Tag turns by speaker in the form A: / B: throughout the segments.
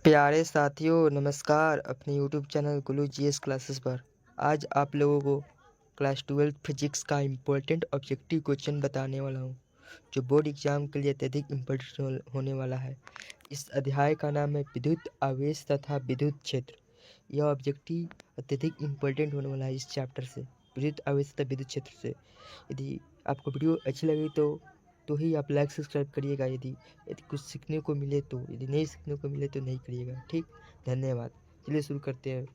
A: प्यारे साथियों नमस्कार। अपने यूट्यूब चैनल गुलू जीएस क्लासेस पर आज आप लोगों को क्लास 12 फिजिक्स का इम्पोर्टेंट ऑब्जेक्टिव क्वेश्चन बताने वाला हूं, जो बोर्ड एग्जाम के लिए अत्यधिक इम्पोर्टेंट होने वाला है। इस अध्याय का नाम है विद्युत आवेश तथा विद्युत क्षेत्र। यह ऑब्जेक्टिव अत्यधिक इम्पोर्टेंट होने वाला है इस चैप्टर से, विद्युत आवेश तथा विद्युत क्षेत्र से। यदि आपको वीडियो अच्छी लगी तो ही आप लाइक सब्सक्राइब करिएगा। यदि यदि कुछ सीखने को मिले तो, यदि नहीं सीखने को मिले तो नहीं करिएगा। ठीक, धन्यवाद। चलिए शुरू करते हैं।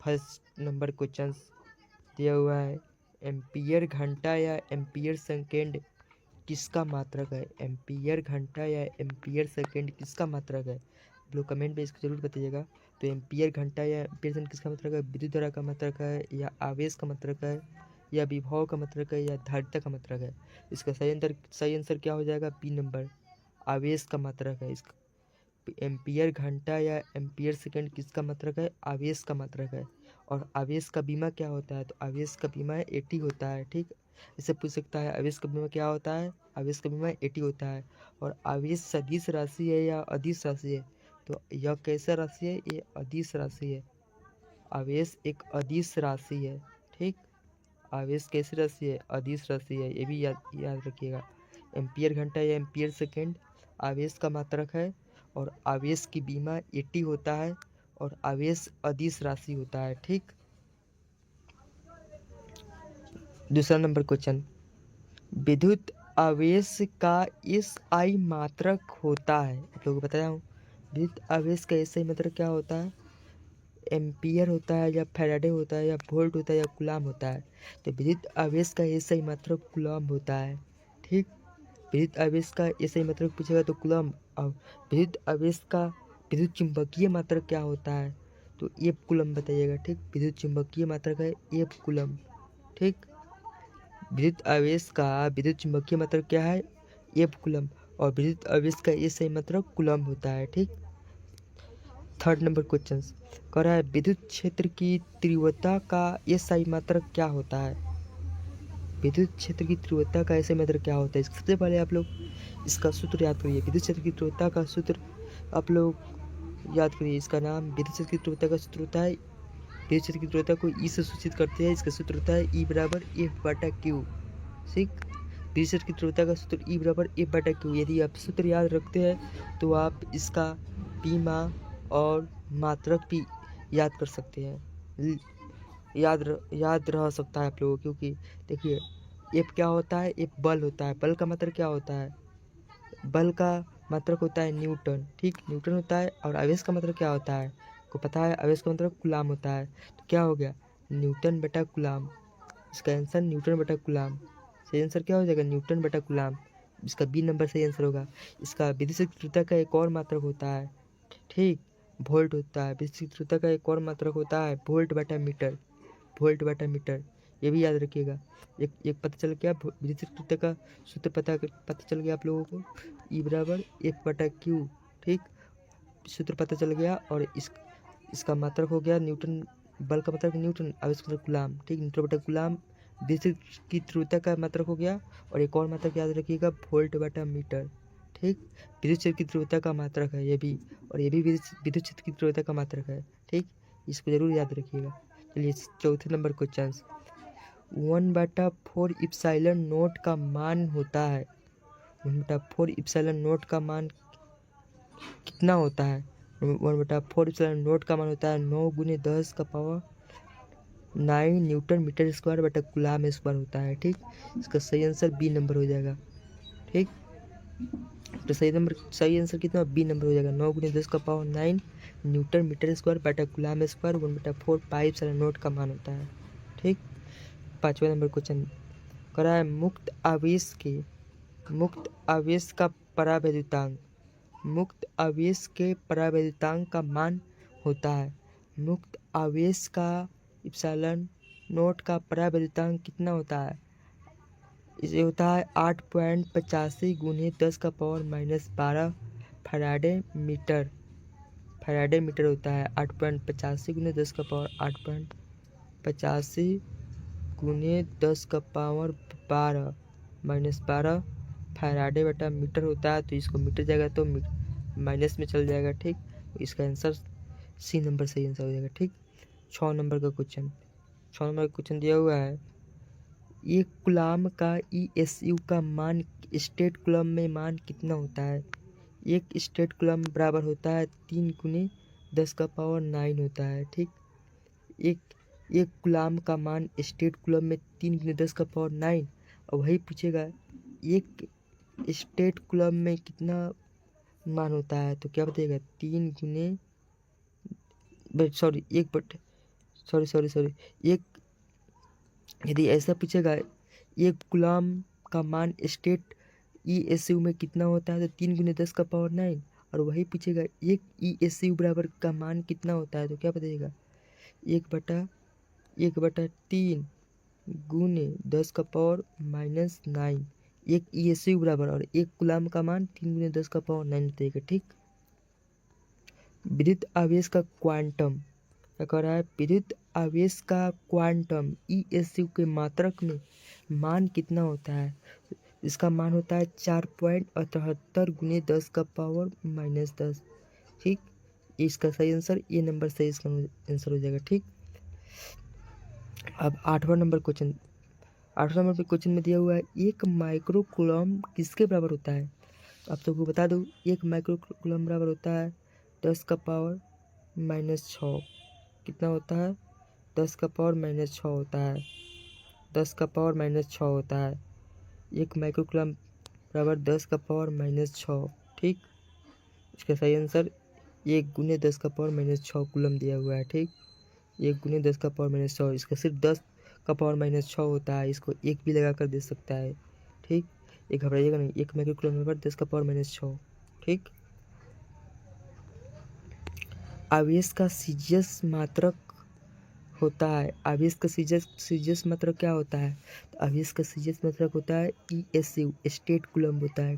A: फर्स्ट नंबर क्वेश्चन दिया हुआ है, एम्पियर घंटा या एम्पियर सेकेंड किसका मात्रक है? एम्पियर घंटा या एम्पियर सेकेंड किसका मात्रक है? आप लोग कमेंट में इसको जरूर बताइएगा। तो एम्पियर घंटा या एम्पियर सेकेंड किसका मात्रक है? विद्युत धारा का मात्रक है, या आवेश का मात्रक है, या विभव का मात्रक है, या धारिता का मात्रक है? इसका सही आंसर क्या हो जाएगा? बी नंबर, आवेश का मात्रक है इसका। एम्पियर घंटा या एम्पियर सेकेंड किसका मात्रक है? आवेश का मात्रक है। और आवेश का बीमा क्या होता है? तो आवेश का बीमा एटी होता है। ठीक, इससे पूछ सकता है आवेश का बीमा क्या होता है? आवेश का बीमा एटी होता है। और आवेश सदिश राशि है या अदिश राशि है? तो यह कैसा राशि है? ये अदिश राशि है। आवेश एक अदिश राशि है। ठीक, आवेश कैसी राशि है? अदिश राशि है। ये भी याद रखिएगा। एम्पियर घंटा या एम्पियर सेकेंड आवेश का मात्रक है, और आवेश की बीमा 80 होता है, और आवेश अदिश राशि होता है। ठीक, दूसरा नंबर क्वेश्चन, विद्युत आवेश का एसआई मात्रक होता है। आप लोगों को बताया हूँ विद्युत आवेश का एसआई मात्रक क्या होता है? एम्पियर होता है, या फैराडे होता है, या वोल्ट होता है, या कूलम होता है? तो विद्युत आवेश का एसआई मात्रक कूलम होता है। ठीक, विद्युत आवेश का एसआई मात्रक पूछेगा तो कूलम। और विद्युत आवेश का विद्युत चुंबकीय मात्रक क्या होता है? तो एफ कूलम बताइएगा। ठीक, विद्युत चुंबकीय मात्रक है एफ कूलम। ठीक, विद्युत आवेश का विद्युत चुंबकीय मात्रक क्या है? F coulomb. और विद्युत आवेश का एसआई मात्रक कूलम होता है। ठीक, थर्ड नंबर क्वेश्चन कह रहा है विद्युत क्षेत्र की तीव्रता का एसआई मात्रक क्या होता है? विद्युत क्षेत्र की तीव्रता का एसआई मात्रक क्या होता है? सबसे पहले आप लोग इसका सूत्र याद करिए। विद्युत क्षेत्र की तीव्रता का सूत्र आप लोग याद करिए। इसका नाम विद्युत क्षेत्र की तीव्रता का सूत्र होता है, विद्युत क्षेत्र की तीव्रता को ई से सूचित करते हैं। इसका सूत्र होता है ई बराबर एफ बटा क्यू। ठीक, विद्युत क्षेत्र की तीव्रता का सूत्र ई बराबर एफ बटा क्यू। यदि आप सूत्र याद रखते हैं तो आप इसका बीमा और मात्रक भी याद कर सकते हैं। याद रह सकता है आप लोगों को, क्योंकि देखिए एफ क्या होता है? एफ बल होता है। बल का मात्रक क्या होता है? बल का मात्रक होता है न्यूटन। ठीक, न्यूटन होता है। और आवेश का मात्रक क्या होता है? को पता है, आवेश का मात्रक कूलाम होता है। तो क्या हो गया? न्यूटन बटा कूलाम। इसका आंसर न्यूटन बटा कूलाम। सही आंसर क्या हो जाएगा? न्यूटन बटा कूलाम। इसका बी नंबर सही आंसर होगा। इसका विद्युत तीव्रता का एक और मात्रक होता है। ठीक, वोल्ट होता है। विद्युत तीव्रता का एक और मात्रक होता है वोल्ट बटा मीटर। वोल्ट बटा मीटर, ये भी याद रखिएगा। एक पता चल गया विद्युत तीव्रता का सूत्र, पता चल गया आप लोगों को, ई बराबर एफ बटा क्यू। ठीक, सूत्र पता चल गया। और इसका मात्रक हो गया न्यूटन। बल का मात्रक न्यूटन, आवेश का मात्रक कूलाम। ठीक, न्यूटन बटा कूलाम विद्युत की तीव्रता का मात्रक हो गया। और एक और मात्रक याद रखिएगा, वोल्ट बटा मीटर। ठीक, विद्युत क्षेत्र की तीव्रता का मात्रक है ये भी, और ये भी विद्युत क्षेत्र की तीव्रता का मात्रक है। ठीक, इसको जरूर याद रखिएगा। चलिए चौथे नंबर क्वेश्चन, 1/4 इप्सिलॉन नोट का मान होता है। 1/4 इप्सिलॉन नोट का मान कितना होता है? 1/4 इप्सिलॉन नोट का मान होता है 9 गुने 10 का पावर 9 न्यूटन मीटर स्क्वायर बटा कूलाम स्क्वायर होता है। ठीक, इसका सही आंसर बी नंबर हो जाएगा। ठीक, तो सही आंसर कितना? बी नंबर हो जाएगा। 9 गुने 10 का पावर 9 न्यूटन मीटर स्क्वायर बटा कूलाम स्क्वायर 1/4 पाई इप्सिलॉन नोट का मान होता है। ठीक, पांचवा नंबर क्वेश्चन करा है मुक्त आवेश का परावैद्युतांक। मुक्त आवेश के परावैद्युतांक का मान होता है। मुक्त आवेश का इप्सिलॉन नोट का परावैद्युतांक कितना होता है? इसे होता है 8.85 गुने 10 का power -12 Faraday metre. Faraday metre होता है 8.85 गुने 10 का पावर 8.85 गुने 10 का पावर 12 -12 फैराडे बटा मीटर होता है। तो इसको मीटर जाएगा तो माइनस में चल जाएगा। ठीक, इसका आंसर सी नंबर सही आंसर हो जाएगा। ठीक, 6 नंबर का क्वेश्चन, 6 नंबर का क्वेश्चन दिया हुआ है, एक कूलाम का ESU का मान स्टेट कूलाम में मान कितना होता है? एक स्टेट कूलाम बराबर होता है 3 गुने 10⁻9 होता है। ठीक, एक एक कूलाम का मान स्टेट कूलाम में 3 गुने 10⁻9, और वही पूछेगा एक स्टेट कूलाम में कितना मान होता है, तो क्या बताएगा? 3 गुने सॉरी एक बट सॉरी सॉरी सॉरी एक, यदि ऐसा पूछेगा एक कूलाम का मान स्टेट ESU में कितना होता है, तो 3 गुने 10⁻9, और वही पूछेगा एक ESU बराबर का मान कितना होता है, तो क्या बताइएगा? 1/3 गुने 10⁻9, एक ESU बराबर और एक कूलाम का मान 3 गुने 10⁻9 बताइएगा। ठीक, विद्युत आवेश का क्वांटम, क्या कह रहा है? विद्युत आवेश का क्वांटम ESU के मात्रक में मान कितना होता है? इसका मान होता है 4.78 गुने 10⁻−10। ठीक, इसका सही आंसर ए नंबर सही इसका आंसर हो जाएगा। ठीक, अब 8वां नंबर क्वेश्चन, 8वां नंबर पे क्वेश्चन में दिया हुआ है, एक माइक्रो कूलम किसके बराबर होता है? आप सबको बता दूं, एक माइक्रो कूलम बराबर होता है 10⁻⁻6। कितना होता है? 10⁻⁻6 होता है, 10⁻⁻6 होता है। एक माइक्रो कूलम बराबर 10⁻⁻6। ठीक, इसका सही आंसर 1 गुने 10⁻⁻6 कूलम दिया हुआ है। ठीक, 1 गुने 10⁻⁻6, इसका सिर्फ 10⁻⁻6 होता है, इसको एक भी लगा कर दे सकता है। ठीक, ये घबराइएगा नहीं, एक माइक्रो कूलम बराबर 10⁻⁻6। ठीक, आवेश का सीजियस मात्रक होता है, आवेश का सीजियस मात्रक क्या होता है? तो आवेश का सीजियस मात्रक होता है ESU, स्टेट कूलम होता है।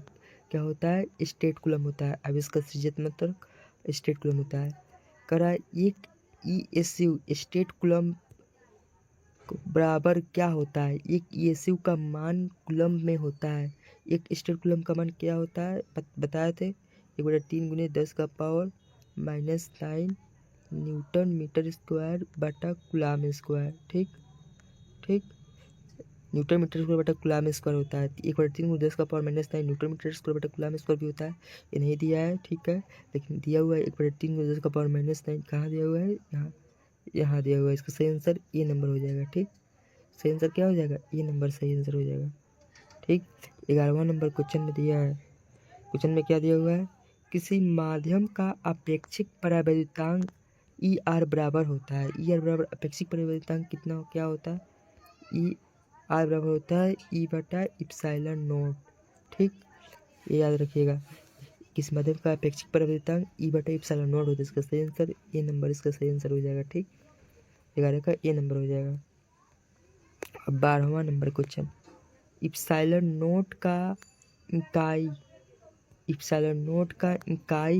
A: क्या होता है? स्टेट कूलम होता है। आवेश का सीजियस मात्रक स्टेट कूलम होता है। करा एक ESU स्टेट कूलम बराबर क्या होता है? एक ESU का मान कूलम में होता है। एक स्टेट कूलम का मान क्या होता है बताए थे? 1/3 गुने 10⁻⁻9 न्यूटन मीटर स्क्वायर बटा कूलाम स्क्वायर। ठीक, ठीक, न्यूटन मीटर स्क्वायर बटा कूलाम स्क्वायर होता है। 1/3 गुने 10⁻⁻9 न्यूटन मीटर स्क्वायर बटा कूलाम स्क्वायर भी होता है। ये नहीं दिया है, ठीक है, लेकिन दिया हुआ है 1/3 गुने 10⁻⁻9। कहाँ दिया हुआ है? यहाँ, यहाँ दिया हुआ है। इसका सही आंसर ए नंबर हो जाएगा। ठीक, सही आंसर क्या हो जाएगा? ए नंबर सही आंसर हो जाएगा। ठीक, 11वां नंबर क्वेश्चन में दिया है, क्वेश्चन में क्या दिया हुआ है? किसी माध्यम का अपेक्षिक परावैद्युतांक ER बराबर होता है। ER बराबर अपेक्षिक परावैद्युतांक कितना क्या होता है? ER बराबर होता है E/ε0। ठीक, ये याद रखिएगा, किस माध्यम का अपेक्षिक परावैद्युतांक E/ε0 होता है। इसका सही आंसर ए नंबर इसका सही आंसर हो जाएगा। ठीक, 11 का ए नंबर हो जाएगा। अब 12वां नंबर क्वेश्चन, इप्सिलॉन नोट का इकाई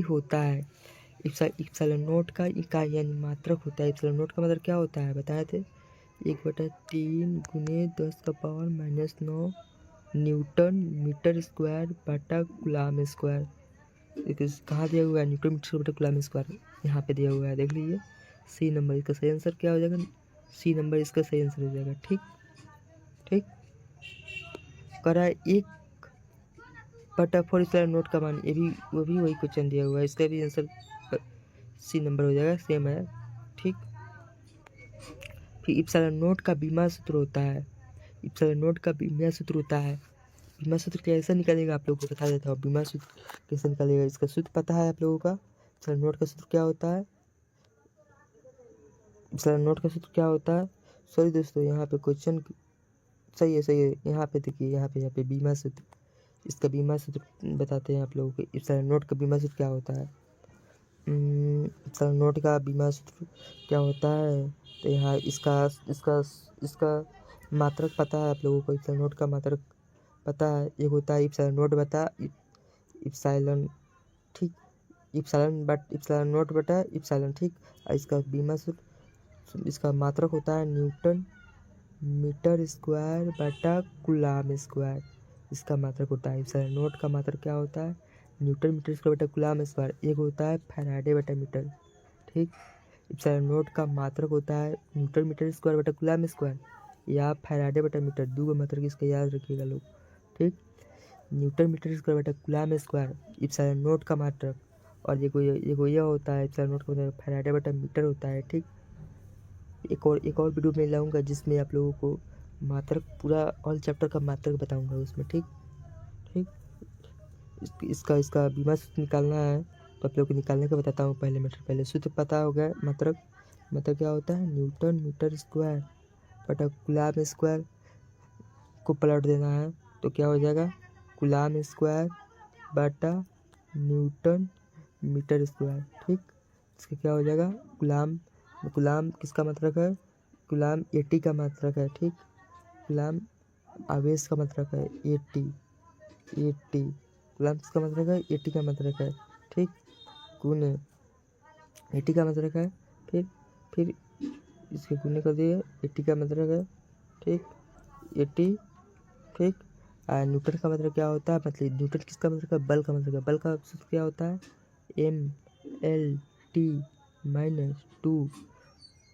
A: होता है। इप्सिलॉन नोट का इकाई यानी मात्रक होता है। इप्सिलॉन नोट का मतलब क्या होता है बताए थे? 1/3 गुने 10⁻⁻9 न्यूटन मीटर स्क्वायर बटा कूलाम स्क्वायर। कहाँ दिया हुआ है? न्यूटन मीटर बटा कूलाम स्क्वायर, यहाँ पे दिया हुआ है, देख लीजिए। सी नंबर इसका सही आंसर क्या हो जाएगा? सी नंबर इसका सही आंसर हो जाएगा। ठीक, ठीक, करा 1/4 इप्सिलॉन नोट का मान, ये भी वही क्वेश्चन दिया हुआ है, इसका भी आंसर सी नंबर हो जाएगा, सेम है। ठीक, फिर इप्सिलॉन नोट का बीमा सूत्र होता है। इप्सिलॉन नोट का बीमा सूत्र होता है। बीमा सूत्र कैसे निकालेगा आप लोगों को बता देता हूँ। बीमा सूत्र कैसे निकालेगा, इसका सूत्र पता है आप लोगों का? इप्सिलॉन नोट का सूत्र क्या होता है? इप्सिलॉन नोट का सूत्र क्या होता है? सॉरी दोस्तों, यहाँ पे क्वेश्चन सही है, सही है। यहाँ पे देखिए, यहाँ पे बीमा सूत्र, इसका बीमा सूत्र बताते हैं आप लोगों को। इप्सिलॉन नोट का बीमा सूत्र क्या होता है? इप्सिलॉन नोट का बीमा सूत्र क्या होता है? तो यहाँ इसका इसका इसका मात्रक पता है आप लोगों को। इप्सिलॉन नोट का मात्रक पता है, एक होता है इप्सिलॉन नोट बटा इप्सिलॉन। ठीक, इप्सिलॉन नोट बटा इप्सिलॉन। ठीक, और इसका बीमा सूत्र, इसका मात्रक होता है न्यूटन मीटर स्क्वायर बटा कूलाम स्क्वायर। इसका मात्रक होता है। इप्सिलॉन नोट का मात्रक क्या होता है? न्यूटन मीटर स्क्वायर बटा कूलम स्क्वायर, एक होता है फैराडे बटा मीटर। ठीक, एप्सिलॉन नोट का मात्रक होता है न्यूटन मीटर स्क्वायर बटा कूलम स्क्वायर या फैराडे बटा मीटर, दो का मात्रक इसका याद रखिएगा लोग। ठीक, न्यूटन मीटर स्क्वायर बटा कूलम स्क्वायर एप्सिलॉन नोट का मात्रक, और ये होता है एप्सिलॉन नोट का मतलब फैराडे बटा मीटर होता है। ठीक, एक और वीडियो में लाऊंगा जिसमें आप लोगों को मात्रक पूरा ऑल चैप्टर का मात्रक बताऊंगा उसमें। ठीक ठीक, इसका इसका बीमा सूत्र निकालना है तो आप लोग को निकालने का बताता हूँ। पहले सूत्र पता हो गया। मात्रक क्या होता है, न्यूटन मीटर स्क्वायर बटा कूलम स्क्वायर को पलट देना है तो क्या हो जाएगा, कूलम स्क्वायर बटा न्यूटन मीटर स्क्वायर। ठीक, इसका क्या हो जाएगा, कूलम किसका मात्रक है, कूलम 80 का मात्रक है। ठीक, कूलम आवेश का मात्रक है 80 कूलम किसका मात्रक है, 80 का मात्रक है। ठीक, गुने 80 का मात्रक है, फिर इसके गुने कर दिए, 80 का मात्रक है। ठीक, 80। ठीक, न्यूटन का मतलब क्या होता है, मतलब न्यूटन किसका मतलब है, बल का मतलब है। बल का सूत्र क्या होता है, MLT-2।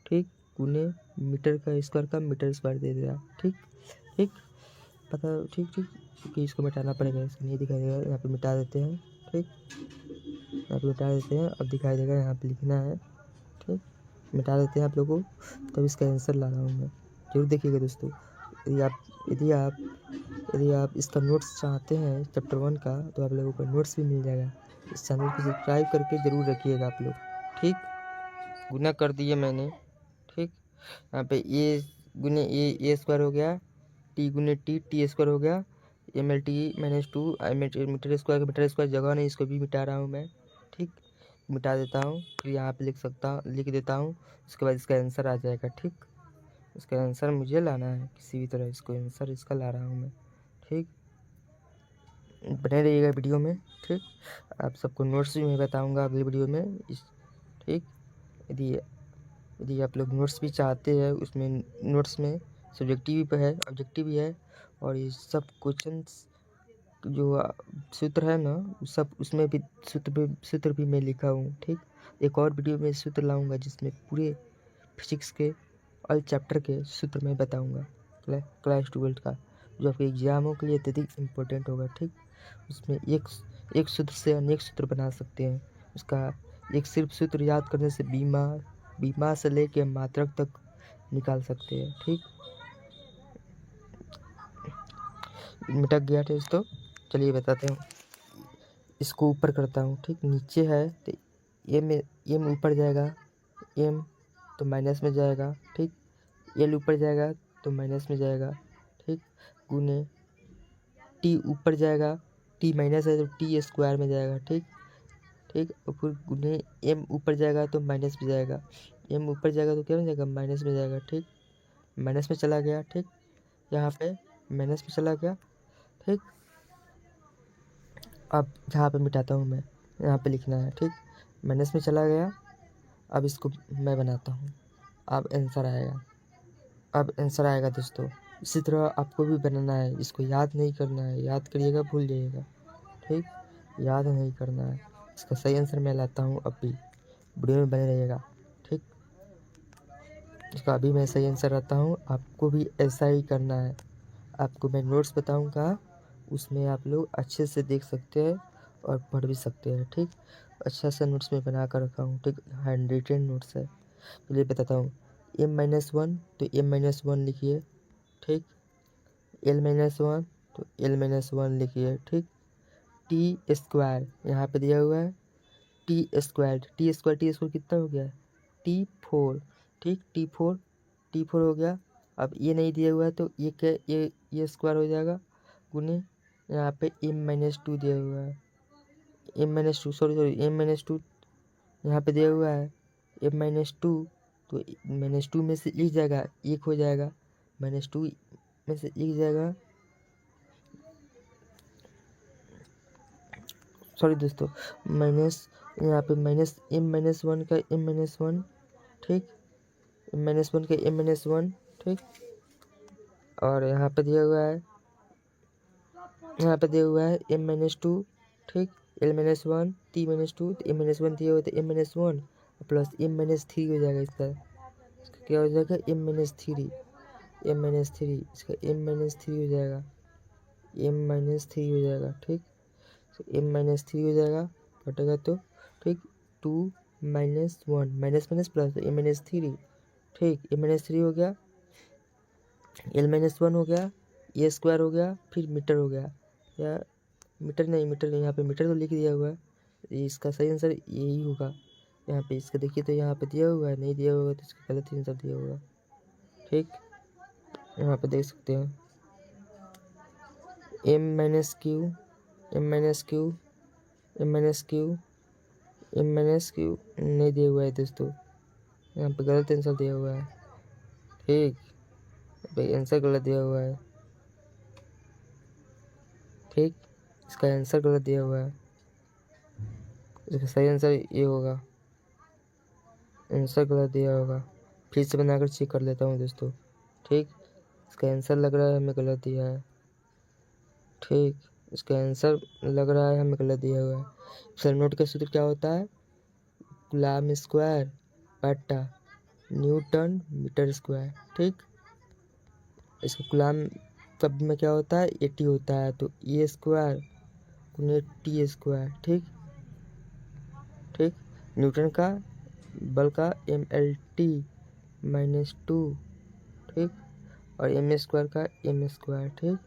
A: ठीक, गुने मीटर का स्क्वायर का मीटर स्क्वायर दे दिया। ठीक ठीक, पता, ठीक ठीक, क्योंकि इसको मिटाना पड़ेगा, इसको नहीं दिखाई देगा, यहाँ पे मिटा देते हैं। ठीक, यहाँ पे मिटा देते हैं, अब दिखाई देगा, यहाँ पे लिखना है। ठीक, मिटा देते हैं आप लोगों को, तब इसका आंसर ला रहा हूँ मैं, जरूर देखिएगा दोस्तों। यदि आप इसका नोट्स चाहते हैं चैप्टर 1 का तो आप लोगों को नोट्स भी मिल जाएगा। इस चैनल को सब्सक्राइब करके ज़रूर रखिएगा आप लोग। ठीक, गुना कर दिए मैंने। ठीक, यहाँ पे ए गुने ए स्क्वायर हो गया, टी गुने टी स्क्वायर हो गया, MLT-2 मीटर स्क्वायर जगह नहीं, इसको भी मिटा रहा हूँ मैं। ठीक, मिटा देता हूँ, फिर यहाँ पे लिख देता हूँ, उसके बाद इसका आंसर आ जाएगा। ठीक, इसका आंसर मुझे लाना है किसी भी तरह, इसको आंसर इसका ला रहा हूँ मैं। ठीक, बने रहिएगा वीडियो में। ठीक, आप सबको नोट्स भी मैं बताऊँगा अगली वीडियो में ठीक, यदि आप लोग नोट्स भी चाहते हैं, उसमें नोट्स में सब्जेक्टिव भी है, ऑब्जेक्टिव भी है, और ये सब क्वेश्चंस जो सूत्र है ना, सब उसमें भी सूत्र भी मैं लिखा हूँ। ठीक, एक और वीडियो में सूत्र लाऊंगा जिसमें पूरे फिजिक्स के ऑल चैप्टर के सूत्र मैं बताऊंगा, क्लास 12 का, जो आपके एग्जामों के लिए अत्यधिक इम्पोर्टेंट होगा। ठीक, उसमें एक सूत्र से अनेक सूत्र बना सकते हैं। उसका एक सिर्फ सूत्र याद करने से बीमा से लेके मात्रक तक निकाल सकते हैं। ठीक, मिटक गया दोस्तों, चलिए बताते हूँ। इसको ऊपर करता हूँ। ठीक, नीचे है तो एम ऊपर जाएगा, एम तो माइनस में जाएगा। ठीक, एल ऊपर जाएगा तो माइनस में जाएगा। ठीक, गुने टी ऊपर जाएगा, टी माइनस है तो टी स्क्वायर में जाएगा। ठीक ठीक, और फिर गुने एम ऊपर जाएगा तो माइनस में जाएगा, एम ऊपर जाएगा तो क्या हो जाएगा, माइनस में जाएगा। ठीक, माइनस में चला गया। ठीक, यहाँ पे माइनस में चला गया। ठीक, अब यहाँ पे मिटाता हूँ मैं, यहाँ पे लिखना है। ठीक, माइनस में चला गया, अब इसको मैं बनाता हूँ, अब आंसर आएगा दोस्तों। इसी तरह आपको भी बनाना है, इसको याद नहीं करना है, याद करिएगा भूल जाइएगा। ठीक, याद नहीं करना है, इसका सही आंसर मैं लाता हूँ, अब भी वीडियो में बने रहिएगा। ठीक, इसका अभी मैं सही आंसर लाता हूँ, आपको भी ऐसा ही करना है। आपको मैं नोट्स बताऊँगा, उसमें आप लोग अच्छे से देख सकते हैं और पढ़ भी सकते हैं। ठीक, अच्छा सा नोट्स में बना कर रखा हूँ। ठीक, हैंड रिटेन नोट्स है। चलिए बताता हूँ, M-1 तो M-1 लिखिए। ठीक, L-1 तो L-1 लिखिए। ठीक, टी स्क्वायर यहाँ पे दिया हुआ है, टी स्क्वायर कितना हो गया, T4। ठीक, T4 हो गया। अब ये नहीं दिया हुआ है तो ये क्या, ये स्क्वायर हो जाएगा, गुने यहाँ पे M-2 दिया हुआ है, M-2 सॉरी M-2 यहाँ पे दिया हुआ है, M-2 तो -2 में से एक जाएगा, एक हो जाएगा, -2 में से एक जाएगा, सॉरी दोस्तों, माइनस यहाँ पे माइनस M-1 का M-1। ठीक, M-1 का M-1। ठीक, और यहाँ पे दिया हुआ है, यहाँ पे दिया हुआ है M-2। ठीक, L-1 T-2 तो M-1 दिया हुआ तो M-1 प्लस M-3 हो जाएगा इसका क्या हो जाएगा M-3 इसका M-3 हो जाएगा M-3 हो जाएगा ठीक। तो M-3 हो जाएगा घटेगा तो ठीक 2 -1 माइनस माइनस प्लस तो M-3 ठीक M-3 हो गया L-1 हो गया ए स्क्वायर हो गया फिर मीटर हो गया या मीटर नहीं यहाँ पे मीटर तो लिख दिया हुआ है इसका सही आंसर यही होगा। यहाँ पे इसका देखिए तो यहाँ पे दिया हुआ है नहीं दिया हुआ तो इसका गलत आंसर दिया हुआ ठीक। यहाँ पे देख सकते हैं M-Q नहीं दिया हुआ है दोस्तों यहाँ पे गलत आंसर दिया हुआ है ठीक भाई आंसर गलत दिया हुआ है ठीक इसका आंसर गलत दिया हुआ है इसका सही आंसर ये होगा आंसर गलत दिया होगा फिर से बनाकर चेक कर लेता हूँ दोस्तों ठीक इसका आंसर लग रहा है हमें गलत दिया है ठीक इसका आंसर लग रहा है हमें गलत दिया हुआ है। फैराडे का सूत्र क्या होता है कूलम्ब स्क्वायर बटा न्यूटन मीटर स्क्वायर ठीक। इसका कूलम्ब शब्द में क्या होता है 80 होता है तो ए स्क्वायर गुने टी स्क्वायर ठीक ठीक। न्यूटन का बल का MLT -2 ठीक और M स्क्वायर का M स्क्वायर ठीक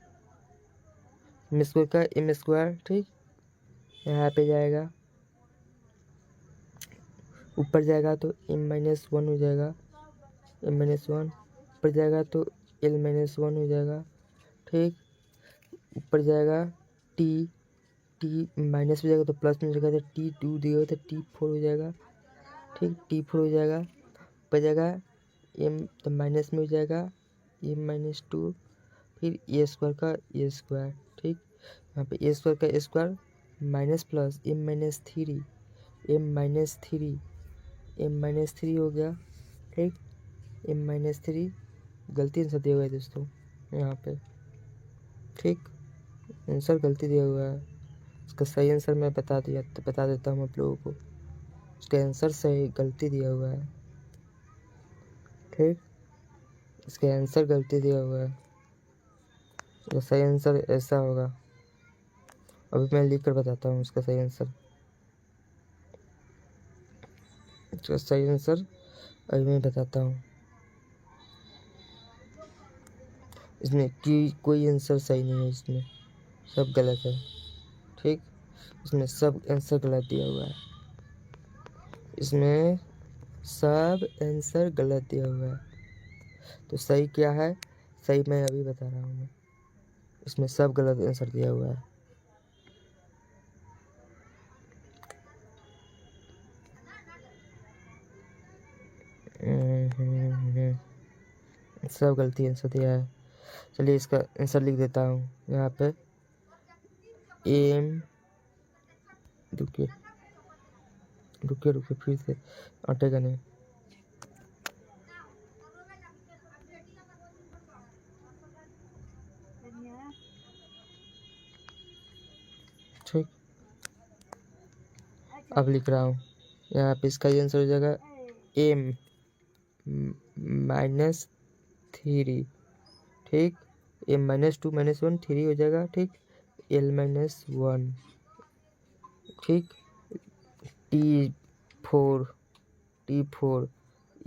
A: M स्क्वायर का M स्क्वायर ठीक यहाँ पे जाएगा ऊपर जाएगा तो M-1 हो जाएगा M-1 ऊपर जाएगा तो L-1 हो जाएगा ठीक ऊपर जाएगा T माइनस हो जाएगा तो प्लस में जाएगा तो T2 दिया तो T4 हो जाएगा ठीक T4 हो जाएगा ऊपर जाएगा M तो माइनस में हो जाएगा M-2 फिर ए स्क्वायर का ए स्क्वायर ठीक यहाँ पे ए स्क्वायर का ए square minus plus M-3 M-3 हो गया ठीक M-3 गलती आंसर दिया हुआ है दोस्तों यहाँ पे ठीक आंसर गलती दिया हुआ है। इसका सही आंसर मैं बता देता हूँ आप लोगों को इसका आंसर सही गलती दिया हुआ है ठीक इसका आंसर गलती दिया हुआ है इसका सही आंसर ऐसा होगा अभी मैं लिख कर बताता हूँ इसका सही आंसर इसका सही आंसर अभी मैं बताता हूँ इसमें कोई आंसर सही नहीं है इसमें सब गलत है ठीक इसमें सब आंसर गलत दिया हुआ है इसमें सब आंसर गलत दिया हुआ है तो सही क्या है सही मैं अभी बता रहा हूँ मैं इसमें सब गलत आंसर दिया हुआ है सब गलती आंसर दिया है। चलिए इसका आंसर लिख देता हूँ यहाँ पे रुकिए फिर से अटेगा नहीं ठीक अब लिख रहा हूँ यहाँ पे इसका आंसर हो जाएगा M-3 ठीक M-2 -1 3 हो जाएगा ठीक L-1 ठीक T4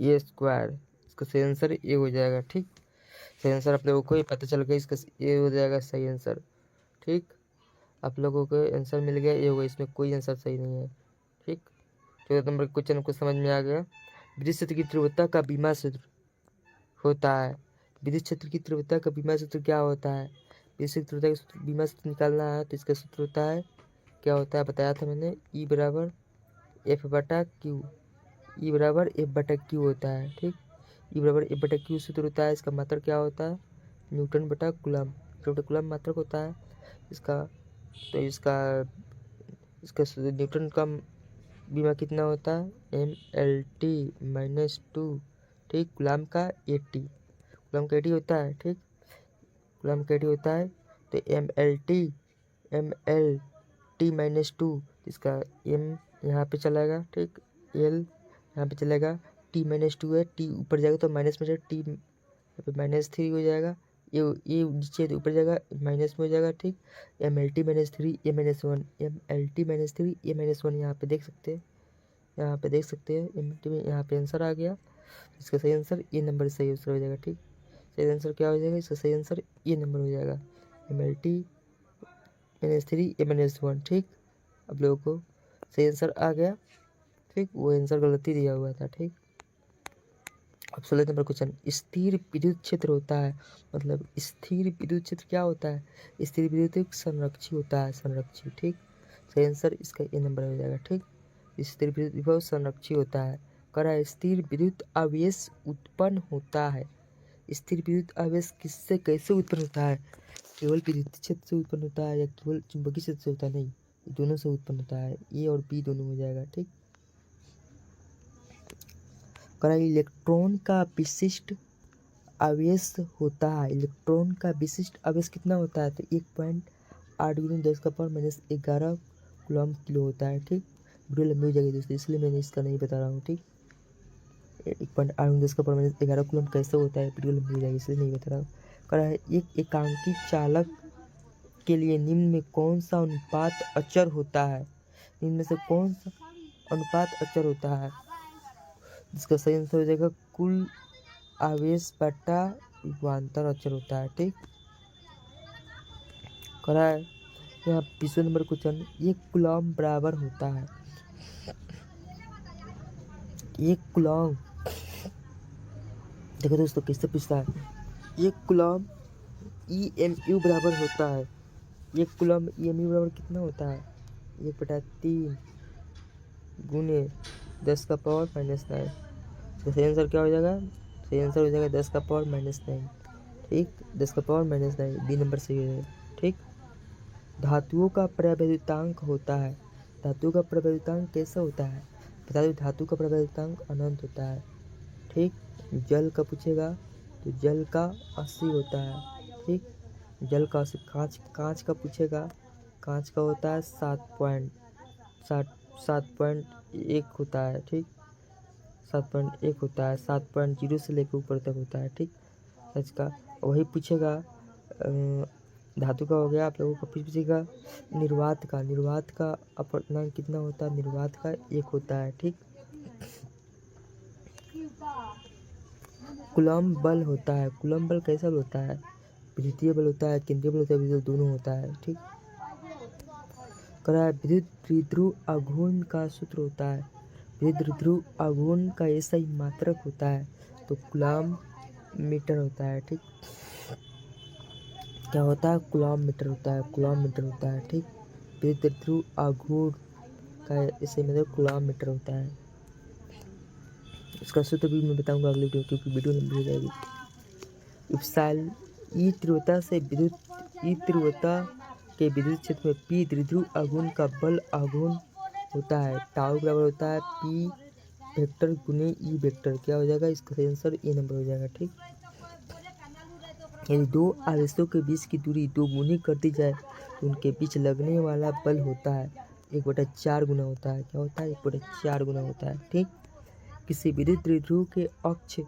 A: ए स्क्वायर इसका सही आंसर ये हो जाएगा ठीक सही आंसर आप लोगों को ये पता चल गया इसका ये हो जाएगा सही आंसर ठीक आप लोगों को आंसर मिल गया ये होगा इसमें कोई आंसर सही नहीं है ठीक। 14 नंबर क्वेश्चन को समझ में आ गया। विद्युत क्षेत्र की तीव्रता का बीमा सूत्र होता है विद्युत क्षेत्र की तीव्रता का बीमा सूत्र क्या होता है विद्युत क्षेत्र की तीव्रता का बीमा सूत्र निकालना है तो इसका सूत्र होता है क्या होता है बताया था मैंने E बराबर F/Q होता है ठीक E बराबर F/Q सूत्र होता है इसका मात्रक क्या होता है न्यूटन बटा कूलम्ब मात्रक होता है इसका तो इसका न्यूटन का बीमा कितना होता है MLT -2 ठीक कूलम्ब का 80 होता है ठीक कूलम्ब का 80 होता है तो MLT T-2, इसका M यहाँ पे चलेगा, ठीक, L यहाँ पे चलेगा, T-2 है, T ऊपर जाएगा तो माइनस में जाएगा, T यहाँ पे -3 हो जाएगा, ये नीचे तो ऊपर जाएगा माइनस में हो जाएगा, ठीक। MLT-3 A-1, MLT-3 A-1 यहाँ पे देख सकते हैं, यहाँ पे देख सकते हैं MLT में, यहाँ पे आंसर आ गया। इसका सही आंसर ये नंबर सही आंसर हो जाएगा, ठीक। सही आंसर क्या हो जाएगा, इसका सही आंसर ये नंबर हो जाएगा, MLT-3 A-1, ठीक। अब लोगों को सही आंसर आ गया, ठीक, वो आंसर गलती दिया हुआ था, ठीक। अब 16 नंबर क्वेश्चन, स्थिर विद्युत क्षेत्र होता है, मतलब स्थिर विद्युत क्षेत्र क्या होता है, स्थिर विद्युत संरक्षी होता है, संरक्षी, ठीक। सही आंसर इसका ये नंबर हो जाएगा, ठीक। स्थिर विद्युत विभव संरक्षी होता है। करा स्थिर विद्युत आवेश उत्पन्न होता है, स्थिर विद्युत आवेश किससे कैसे उत्पन्न होता है, केवल विद्युत क्षेत्र से उत्पन्न होता है या केवल चुंबकीय क्षेत्र से होता है, नहीं, दोनों से उत्पन्न होता है, ए और बी दोनों हो जाएगा, ठीक। करा इलेक्ट्रॉन का विशिष्ट आवेश होता है, इलेक्ट्रॉन का विशिष्ट आवेश कितना होता है, तो 1.8×10⁻11 कूलम्ब किलो होता है, ठीक। वीडियो लंबी हो जाएगी दोस्तों, इसलिए मैंने इसका नहीं बता रहा हूँ, ठीक। 1.8×10⁻11 कूलम्ब कैसे होता है, वीडियो लंबी हो जाएगी इसलिए नहीं बता रहा हूँ। करा है एक एकांकी चालक के लिए निम्न में कौन सा अनुपात अचर होता है, निम्न में से कौन सा अनुपात अचर होता है, जिसका सही आंसर हो जाएगा कुल आवेश बटा विभवांतर अचर होता है, ठीक। करा है यहाँ 20 नंबर क्वेश्चन, एक कूलम्ब बराबर होता है, एक कूलम्ब, देखो दोस्तों किससे पूछता है, एक कूलम्ब EMU बराबर होता है, एक कूलम्ब EMU बराबर कितना होता है, 1/3 गुने 10⁻⁻9। तो सही आंसर क्या हो जाएगा, सही आंसर हो जाएगा 10⁻⁻9, ठीक, 10⁻⁻9, बी नंबर सही हो जाएगा, ठीक। धातुओं का प्रवैद्युतांक होता है, धातुओं का प्रवैद्युतांक कैसा होता है, बता दो, धातु का प्रवैद्युतांक अनंत होता है, ठीक। जल का पूछेगा तो जल का 80 होता है, ठीक, जल का 80। कांच का पूछेगा, कांच का होता है 7.1 होता है, ठीक, 7.1 होता है, 7.0 से लेकर ऊपर तक होता है, ठीक। इसका वही पूछेगा, धातु का हो गया, आप लोगों को पूछेगा निर्वात का अपवर्तनांक कितना होता है, निर्वात का 1 होता है, ठीक। कूलम्ब बल होता है, कूलम्ब बल कैसा बल होता है, विद्युतीय बल होता है, केंद्रीय बल होता है, विद्युत दोनों होता है, ठीक। करा विद्युत द्विध्रुव आघूर्ण का सूत्र होता है, विद्युत द्विध्रुव आघूर्ण का ऐसा ही मात्रक होता है, तो कूलम्ब मीटर होता है, ठीक। क्या होता है, कूलम्ब मीटर होता है, कूलम्ब मीटर होता है, ठीक। विद्युत द्विध्रुव आघूर्ण का ऐसे मतलब कूलम्ब मीटर होता है। इसका सूत्र भी मैं बताऊंगा अगले वीडियो, क्योंकि वीडियो लंबी हो जाएगी। इप्सिलॉन ई तीव्रता से विद्युत ई तीव्रता के विद्युत क्षेत्र में पी द्विध्रुव आघूर्ण का बल आघूर्ण होता है, टाउ बराबर होता है पी वेक्टर गुने ई वेक्टर, क्या हो जाएगा, इसका सही आंसर ए नंबर हो जाएगा, ठीक। यदि दो आवेशों के बीच की दूरी 2 गुनी कर दी जाए तो उनके बीच लगने वाला बल होता है 1/4 गुना होता है, क्या होता है, 1/4 गुना होता है, ठीक। किसी विद्युत द्विध्रुव के अक्ष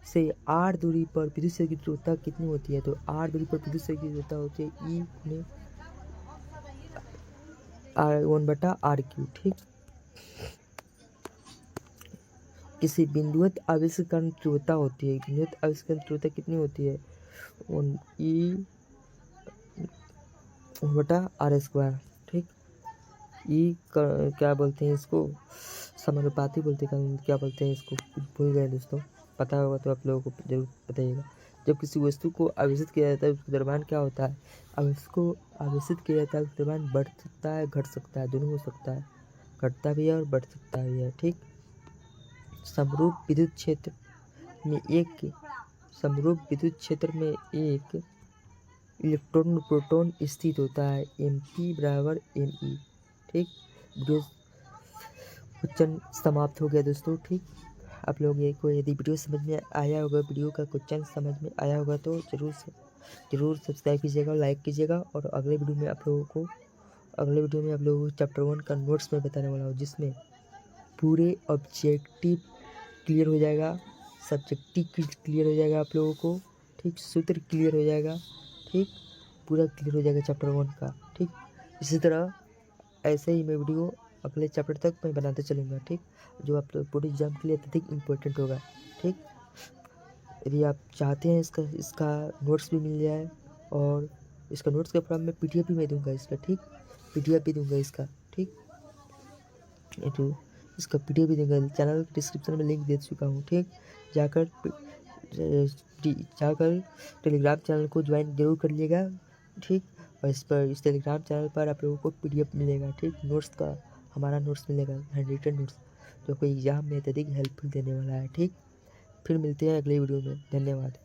A: से r दूरी पर विद्युत क्षेत्र की तीव्रता कितनी होती है, तो r दूरी पर विद्युत क्षेत्र की तीव्रता होती है E गुने R1/RQ, ठीक। किसी बिंदुवत आवेश के कारण तीव्रता होती है, बिंदुवत आवेश के कारण तीव्रता कितनी होती है, E/R², ठीक। क्या बोलते हैं इसको, समानुपाती बोलते हैं, क्या बोलते हैं इसको, भूल गए दोस्तों, पता होगा तो आप लोगों को जरूर बताइएगा। जब किसी वस्तु को आवेशित किया जाता है उसके दरम्यान क्या होता है, आवेश को आवेशित किया जाता है उसके दरम्यान बढ़ सकता है, घट सकता है, दोनों हो सकता है, घटता भी है और बढ़ सकता भी है, ठीक। समरूप विद्युत क्षेत्र में एक इलेक्ट्रॉन और प्रोटॉन स्थित होता है, MP बराबर ME, ठीक। वीडियो क्वेश्चन समाप्त हो गया दोस्तों, ठीक। आप लोग ये को यदि वीडियो समझ में आया होगा, वीडियो का क्वेश्चन समझ में आया होगा तो जरूर सब्सक्राइब कीजिएगा, लाइक कीजिएगा, और अगले वीडियो में आप लोगों को अगले वीडियो में आप लोगों को चैप्टर 1 का नोट्स में बताने वाला हूँ, जिसमें पूरे ऑब्जेक्टिव क्लियर हो जाएगा, सब्जेक्टिव क्लियर हो जाएगा आप लोगों को, ठीक, सूत्र क्लियर हो जाएगा, ठीक, पूरा क्लियर हो जाएगा चैप्टर 1 का, ठीक। इसी तरह ऐसे ही मैं वीडियो अगले चैप्टर तक मैं बनाते चलूँगा, ठीक, जो आप लोग बोर्ड एग्जाम के लिए अत्यधिक इम्पोर्टेंट होगा, ठीक। यदि आप चाहते हैं इसका नोट्स भी मिल जाए, और इसका नोट्स का फॉर्म में PDF भी मैं दूंगा इसका, ठीक, PDF भी दूंगा इसका, ठीक, तो इसका PDF भी दूंगा। चैनल डिस्क्रिप्शन में लिंक दे चुका हूँ, ठीक, जाकर टेलीग्राम चैनल को ज्वाइन जरूर कर लीजिएगा, ठीक। और इस टेलीग्राम चैनल पर आप लोगों को PDF मिलेगा, ठीक, नोट्स का, हमारा नोट्स मिलेगा, हैंड रिटन नोट्स, जो कोई एग्जाम में अत्यधिक हेल्पफुल देने वाला है, ठीक। फिर मिलते हैं अगले वीडियो में, धन्यवाद।